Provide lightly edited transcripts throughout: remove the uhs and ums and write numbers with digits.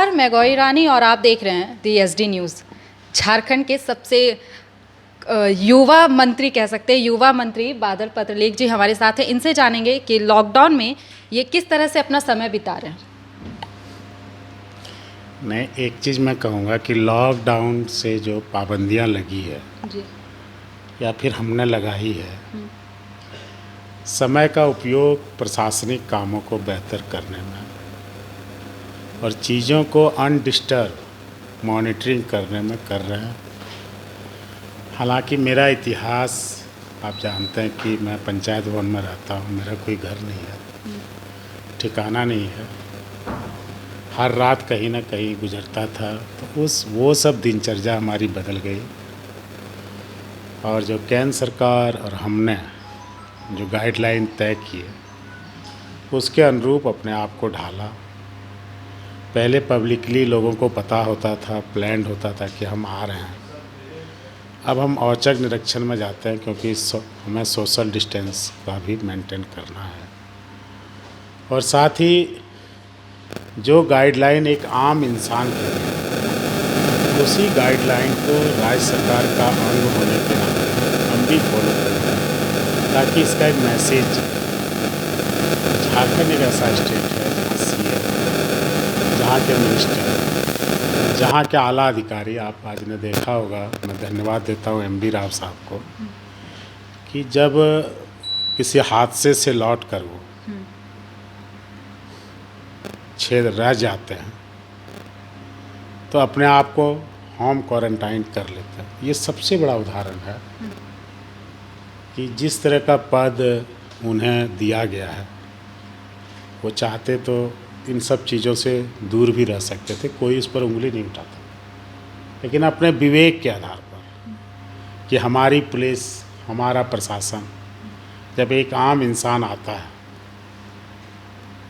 नमस्कार, मैं गौरी रानी और आप देख रहे हैं दी एसडी न्यूज़। झारखंड के सबसे युवा मंत्री कह सकते हैं, युवा मंत्री बादल पत्रलेख जी हमारे साथ हैं। इनसे जानेंगे कि लॉकडाउन में ये किस तरह से अपना समय बिता रहे हैं। नहीं, एक चीज़ मैं कहूँगा कि लॉकडाउन से जो पाबंदियाँ लगी है जी। या फिर हमने लगाई है, समय का उपयोग प्रशासनिक कामों को बेहतर करने में और चीज़ों को अनडिस्टर्ब मॉनिटरिंग करने में कर रहे हैं। हालांकि मेरा इतिहास आप जानते हैं कि मैं पंचायत भवन में रहता हूँ, मेरा कोई घर नहीं है, ठिकाना नहीं है, हर रात कहीं ना कहीं गुजरता था। तो वो सब दिनचर्या हमारी बदल गई और जो केंद्र सरकार और हमने जो गाइडलाइन तय किए उसके अनुरूप अपने आप को ढाला। पहले पब्लिकली लोगों को पता होता था, प्लान्ड होता था कि हम आ रहे हैं। अब हम औचक निरीक्षण में जाते हैं क्योंकि हमें सोशल डिस्टेंस का भी मेंटेन करना है और साथ ही जो गाइडलाइन एक आम इंसान के लिए, उसी गाइडलाइन को राज्य सरकार का अंग होने के नाते हम भी फॉलो करें ताकि इसका एक मैसेज। झारखंड एक ऐसा स्टेट है जहाँ सीएम, जहाँ के मिनिस्टर, जहाँ के आला अधिकारी, आप आज ने देखा होगा, मैं धन्यवाद देता हूँ एमबी राव साहब को कि जब किसी हादसे से लौट कर वो क्षेत्र रह जाते हैं तो अपने आप को होम क्वारंटाइन कर लेते हैं। ये सबसे बड़ा उदाहरण है कि जिस तरह का पद उन्हें दिया गया है, वो चाहते तो इन सब चीज़ों से दूर भी रह सकते थे, कोई उस पर उंगली नहीं उठाता, लेकिन अपने विवेक के आधार पर कि हमारी पुलिस, हमारा प्रशासन जब एक आम इंसान आता है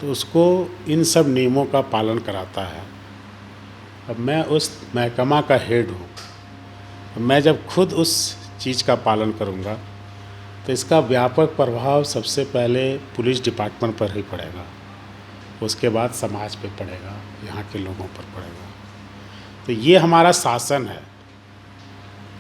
तो उसको इन सब नियमों का पालन कराता है। अब मैं उस महकमा का हेड हूँ, मैं जब खुद उस चीज़ का पालन करूँगा तो इसका व्यापक प्रभाव सबसे पहले पुलिस डिपार्टमेंट पर ही पड़ेगा, उसके बाद समाज पे पड़ेगा, यहाँ के लोगों पर पड़ेगा। तो ये हमारा शासन है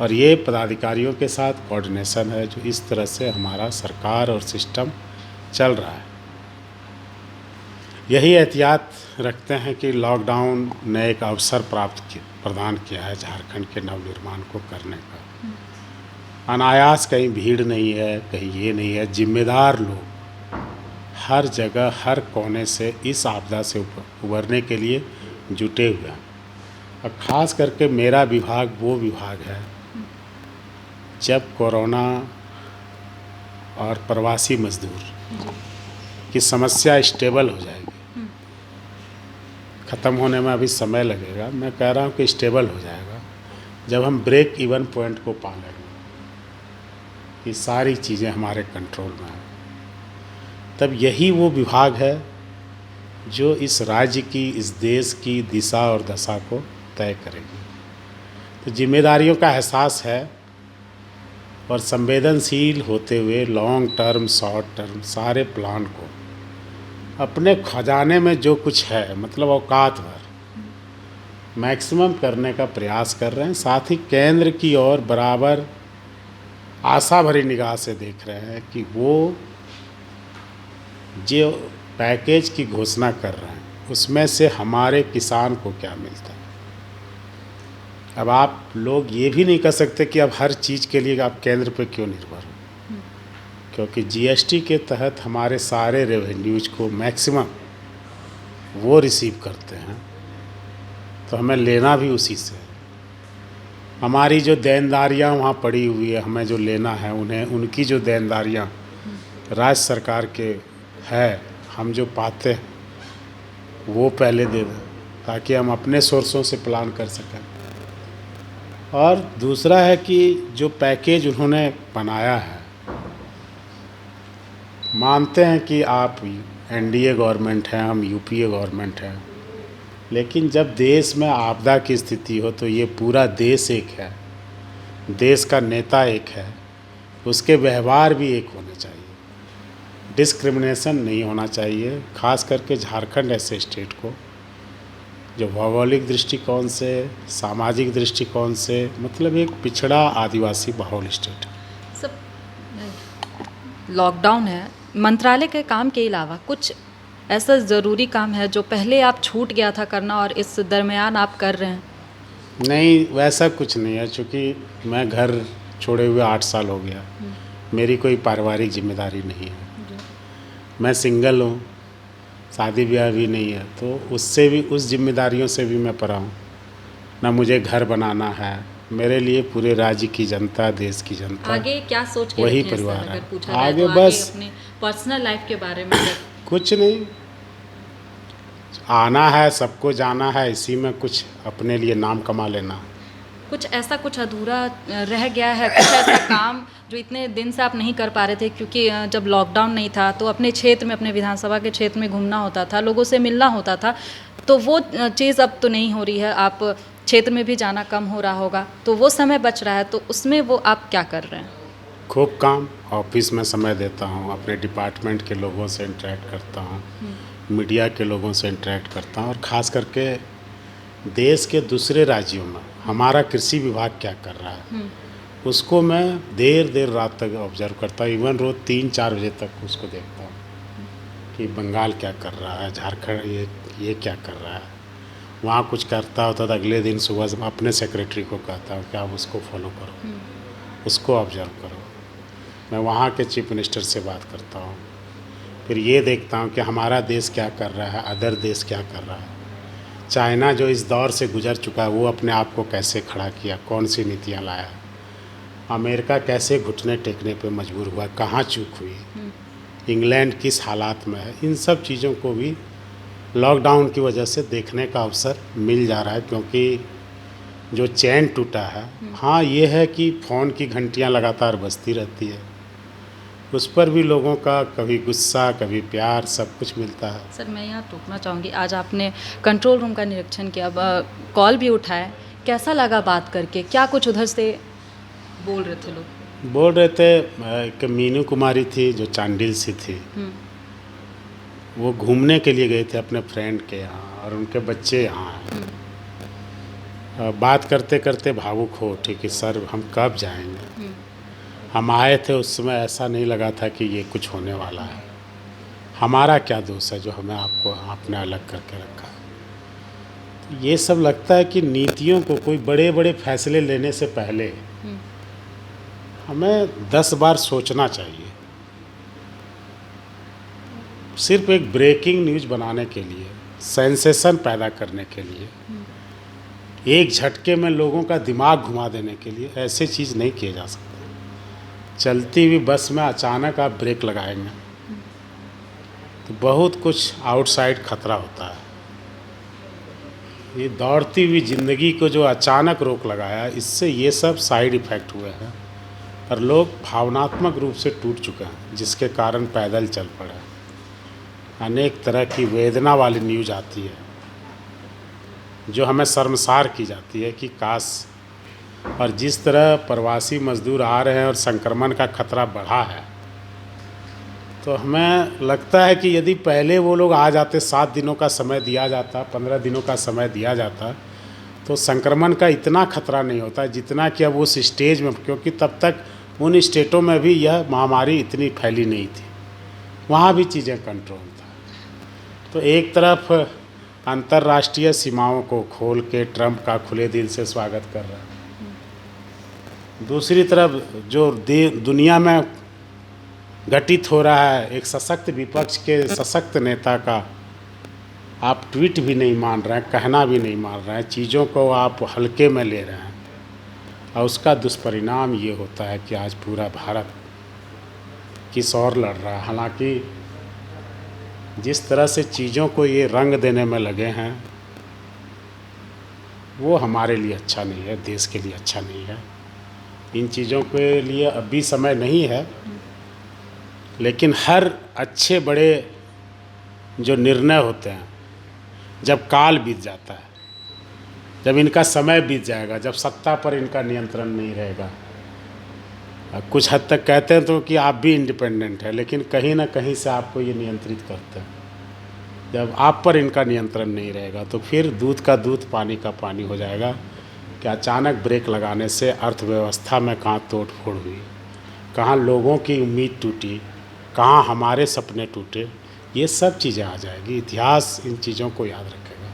और ये पदाधिकारियों के साथ कोऑर्डिनेशन है जो इस तरह से हमारा सरकार और सिस्टम चल रहा है। यही एहतियात रखते हैं कि लॉकडाउन ने एक अवसर प्रदान किया है झारखंड के नवनिर्माण को करने का। अनायास कहीं भीड़ नहीं है, कहीं ये नहीं है, जिम्मेदार लोग हर जगह, हर कोने से इस आपदा से उबरने के लिए जुटे हुए हैं। और ख़ास करके मेरा विभाग वो विभाग है जब कोरोना और प्रवासी मजदूर की समस्या स्टेबल हो जाएगी, ख़त्म होने में अभी समय लगेगा, मैं कह रहा हूँ कि स्टेबल हो जाएगा, जब हम ब्रेक इवन पॉइंट को पा लेंगे, ये सारी चीज़ें हमारे कंट्रोल में हैं, तब यही वो विभाग है जो इस राज्य की, इस देश की दिशा और दशा को तय करेगी। तो जिम्मेदारियों का एहसास है और संवेदनशील होते हुए लॉन्ग टर्म, शॉर्ट टर्म सारे प्लान को अपने खजाने में जो कुछ है, मतलब औकात भर मैक्सिमम करने का प्रयास कर रहे हैं। साथ ही केंद्र की ओर बराबर आशा भरी निगाह से देख रहे हैं कि वो जो पैकेज की घोषणा कर रहे हैं उसमें से हमारे किसान को क्या मिलता है। अब आप लोग ये भी नहीं कह सकते कि अब हर चीज़ के लिए आप केंद्र पे क्यों निर्भर हो, क्योंकि जीएसटी के तहत हमारे सारे रेवेन्यूज को मैक्सिमम वो रिसीव करते हैं, तो हमें लेना भी उसी से है। हमारी जो देनदारियां वहाँ पड़ी हुई है, हमें जो लेना है उन्हें, उनकी जो देनदारियां राज्य सरकार के है, हम जो पाते हैं वो पहले दे दें ताकि हम अपने सोर्सों से प्लान कर सकें। और दूसरा है कि जो पैकेज उन्होंने बनाया है, मानते हैं कि आप एनडीए गवर्नमेंट है, हम यूपीए गवर्नमेंट है, लेकिन जब देश में आपदा की स्थिति हो तो ये पूरा देश एक है, देश का नेता एक है, उसके व्यवहार भी एक होने चाहिए, डिस्क्रिमिनेशन नहीं होना चाहिए। खास करके झारखंड ऐसे स्टेट को जो भौगोलिक दृष्टिकोण से, सामाजिक दृष्टिकोण से, मतलब एक पिछड़ा आदिवासी बहुल स्टेट है। सब लॉकडाउन है, मंत्रालय के काम के अलावा कुछ ऐसा ज़रूरी काम है जो पहले आप छूट गया था करना और इस दरमियान आप कर रहे हैं? नहीं, वैसा कुछ नहीं है, चूँकि मैं घर छोड़े हुए 8 साल हो गया। मेरी कोई पारिवारिक जिम्मेदारी नहीं है, मैं सिंगल हूँ, शादी ब्याह भी नहीं है, तो उससे भी, उस जिम्मेदारियों से भी मैं परा हूँ। ना मुझे घर बनाना है, मेरे लिए पूरे राज्य की जनता, देश की जनता, आगे क्या सोच के वही रखे हैं सर, परिवार है। अगर पूछा जाए आगे तो बस अपने पर्सनल लाइफ के बारे में अगर कुछ नहीं, आना है, सबको जाना है, इसी में कुछ अपने लिए नाम कमा लेना। कुछ ऐसा कुछ अधूरा रह गया है, कुछ ऐसा काम जो इतने दिन से आप नहीं कर पा रहे थे क्योंकि जब लॉकडाउन नहीं था तो अपने क्षेत्र में, अपने विधानसभा के क्षेत्र में घूमना होता था, लोगों से मिलना होता था, तो वो चीज़ अब तो नहीं हो रही है। आप क्षेत्र में भी जाना कम हो रहा होगा, तो वो समय बच रहा है, तो उसमें वो आप क्या कर रहे हैं? खूब काम, ऑफिस में समय देता हूँ, अपने डिपार्टमेंट के लोगों से इंटरेक्ट करता हूँ, मीडिया के लोगों से इंटरेक्ट करता हूँ, और ख़ास करके देश के दूसरे राज्यों में हमारा कृषि विभाग क्या कर रहा है उसको मैं देर रात तक ऑब्जर्व करता हूँ। इवन रोज़ 3-4 बजे तक उसको देखता हूँ कि बंगाल क्या कर रहा है, झारखंड ये क्या कर रहा है। वहाँ कुछ करता होता तो अगले दिन सुबह से अपने सेक्रेटरी को कहता हूँ कि आप उसको फॉलो करो, उसको ऑब्जर्व करो। मैं वहाँ के चीफ मिनिस्टर से बात करता हूँ, फिर ये देखता हूँ कि हमारा देश क्या कर रहा है, अदर देश क्या कर रहा है। चाइना जो इस दौर से गुजर चुका है वो अपने आप को कैसे खड़ा किया, कौन सी नीतियाँ लाया, अमेरिका कैसे घुटने टेकने पे मजबूर हुआ, कहाँ चूक हुई, इंग्लैंड किस हालात में है, इन सब चीज़ों को भी लॉकडाउन की वजह से देखने का अवसर मिल जा रहा है। क्योंकि जो चैन टूटा है, हाँ ये है कि फ़ोन की घंटियाँ लगातार बजती रहती है, उस पर भी लोगों का कभी गुस्सा, कभी प्यार, सब कुछ मिलता है। सर मैं यहाँ टोकना चाहूँगी, आज आपने कंट्रोल रूम का निरीक्षण किया, अब कॉल भी उठाया, कैसा लगा बात करके? क्या कुछ उधर से बोल रहे थे लोग? बोल रहे थे कि मीनू कुमारी थी जो चांडिल से थी, वो घूमने के लिए गए थे अपने फ्रेंड के यहाँ और उनके बच्चे यहाँ हैं। बात करते करते भावुक हो उठी कि सर हम कब जाएंगे। हम आए थे उस समय ऐसा नहीं लगा था कि ये कुछ होने वाला है, हमारा क्या दोष है जो हमें आपने अलग करके रखा। तो ये सब लगता है कि नीतियों को, कोई बड़े बड़े फैसले लेने से पहले हमें 10 बार सोचना चाहिए। सिर्फ एक ब्रेकिंग न्यूज़ बनाने के लिए, सेंसेशन पैदा करने के लिए, एक झटके में लोगों का दिमाग घुमा देने के लिए ऐसे चीज़ नहीं किए जा सकते। चलती हुई बस में अचानक आप ब्रेक लगाएंगे तो बहुत कुछ आउटसाइड खतरा होता है। ये दौड़ती हुई ज़िंदगी को जो अचानक रोक लगाया, इससे ये सब साइड इफ़ेक्ट हुए हैं और लोग भावनात्मक रूप से टूट चुके हैं, जिसके कारण पैदल चल पड़े। अनेक तरह की वेदना वाली न्यूज़ आती है जो हमें शर्मसार की जाती है कि काश, और जिस तरह प्रवासी मजदूर आ रहे हैं और संक्रमण का खतरा बढ़ा है, तो हमें लगता है कि यदि पहले वो लोग आ जाते, 7 दिनों का समय दिया जाता, 15 दिनों का समय दिया जाता, तो संक्रमण का इतना खतरा नहीं होता जितना कि अब उस स्टेज में, क्योंकि तब तक उन स्टेटों में भी यह महामारी इतनी फैली नहीं थी, वहाँ भी चीज़ें कंट्रोल था। तो एक तरफ अंतर्राष्ट्रीय सीमाओं को खोल के ट्रंप का खुले दिल से स्वागत कर रहा है, दूसरी तरफ जो दुनिया में घटित हो रहा है, एक सशक्त विपक्ष के सशक्त नेता का आप ट्वीट भी नहीं मान रहे हैं, कहना भी नहीं मान रहे हैं, चीज़ों को आप हल्के में ले रहे हैं, और उसका दुष्परिणाम ये होता है कि आज पूरा भारत किस ओर लड़ रहा है। हालांकि जिस तरह से चीज़ों को ये रंग देने में लगे हैं वो हमारे लिए अच्छा नहीं है, देश के लिए अच्छा नहीं है। इन चीज़ों के लिए अभी समय नहीं है, लेकिन हर अच्छे बड़े जो निर्णय होते हैं, जब काल बीत जाता है, जब इनका समय बीत जाएगा, जब सत्ता पर इनका नियंत्रण नहीं रहेगा, कुछ हद तक कहते हैं तो कि आप भी इंडिपेंडेंट है, लेकिन कहीं ना कहीं से आपको ये नियंत्रित करते हैं। जब आप पर इनका नियंत्रण नहीं रहेगा तो फिर दूध का दूध पानी का पानी हो जाएगा कि अचानक ब्रेक लगाने से अर्थव्यवस्था में कहाँ तोड़ फोड़ हुई, कहाँ लोगों की उम्मीद टूटी, कहाँ हमारे सपने टूटे, ये सब चीज़ें आ जाएगी। इतिहास इन चीज़ों को याद रखेगा।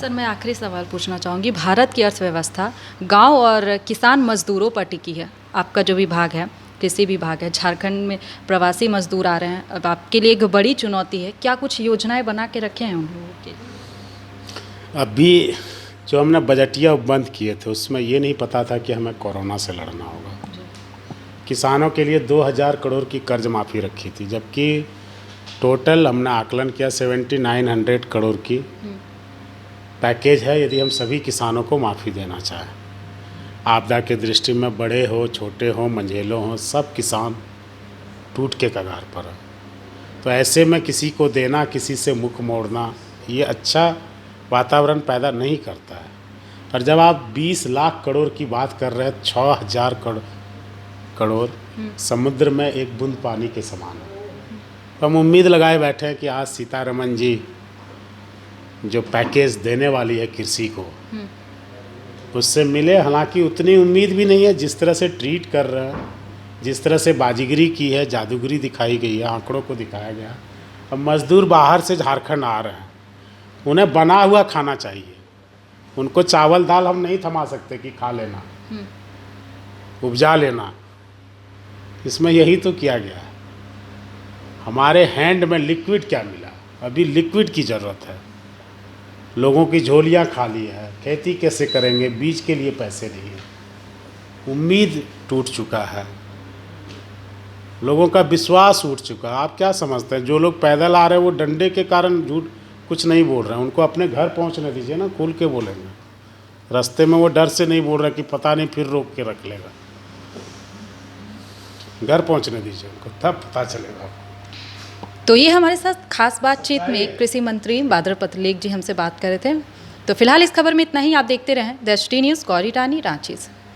सर, मैं आखिरी सवाल पूछना चाहूँगी। भारत की अर्थव्यवस्था गांव और किसान मजदूरों पर टिकी है। आपका जो विभाग है, कृषि विभाग है, झारखंड में प्रवासी मजदूर आ रहे हैं, अब आपके लिए एक बड़ी चुनौती है। क्या कुछ योजनाएं बना के रखे हैं उन लोगों के लिए? अभी जो हमने बजटिया बंद किए थे उसमें ये नहीं पता था कि हमें कोरोना से लड़ना होगा। किसानों के लिए 2000 करोड़ की कर्ज माफ़ी रखी थी, जबकि टोटल हमने आकलन किया 7900 करोड़ की पैकेज है यदि हम सभी किसानों को माफ़ी देना चाहें। आपदा के दृष्टि में बड़े हो, छोटे हो, मंझेलों हो, सब किसान टूट के कगार पर है। तो ऐसे में किसी को देना, किसी से मुख मोड़ना, ये अच्छा वातावरण पैदा नहीं करता है। और जब आप 20 लाख करोड़ की बात कर रहे हैं, 6000 करोड़ समुद्र में एक बूंद पानी के समान है। तो हम उम्मीद लगाए बैठे हैं कि आज सीतारमन जी जो पैकेज देने वाली है कृषि को, उससे मिले। हालांकि उतनी उम्मीद भी नहीं है जिस तरह से ट्रीट कर रहे हैं, जिस तरह से बाजीगरी की है, जादूगरी दिखाई गई है, आंकड़ों को दिखाया गया। अब मज़दूर बाहर से झारखंड आ रहे हैं, उन्हें बना हुआ खाना चाहिए। उनको चावल दाल हम नहीं थमा सकते कि खा लेना, उपजा लेना। इसमें यही तो किया गया है। हमारे हैंड में लिक्विड क्या मिला? अभी लिक्विड की ज़रूरत है। लोगों की झोलियाँ खाली है, खेती कैसे करेंगे, बीज के लिए पैसे नहीं है, उम्मीद टूट चुका है, लोगों का विश्वास उठ चुका है। आप क्या समझते हैं, जो लोग पैदल आ रहे हैं वो डंडे के कारण झूठ कुछ नहीं बोल रहे हैं, उनको अपने घर पहुंचने दीजिए ना, खुल के बोलेंगे। रास्ते में वो डर से नहीं बोल रहे कि पता नहीं फिर रोक के रख लेगा। घर पहुंचने दीजिए उनको, तब पता चलेगा। तो ये हमारे साथ खास बातचीत में कृषि मंत्री बादल पत्रलेख जी हमसे बात कर रहे थे। तो फिलहाल इस खबर में इतना ही। आप देखते रहें द सिटी न्यूज़, गौरी रानी, रांची से।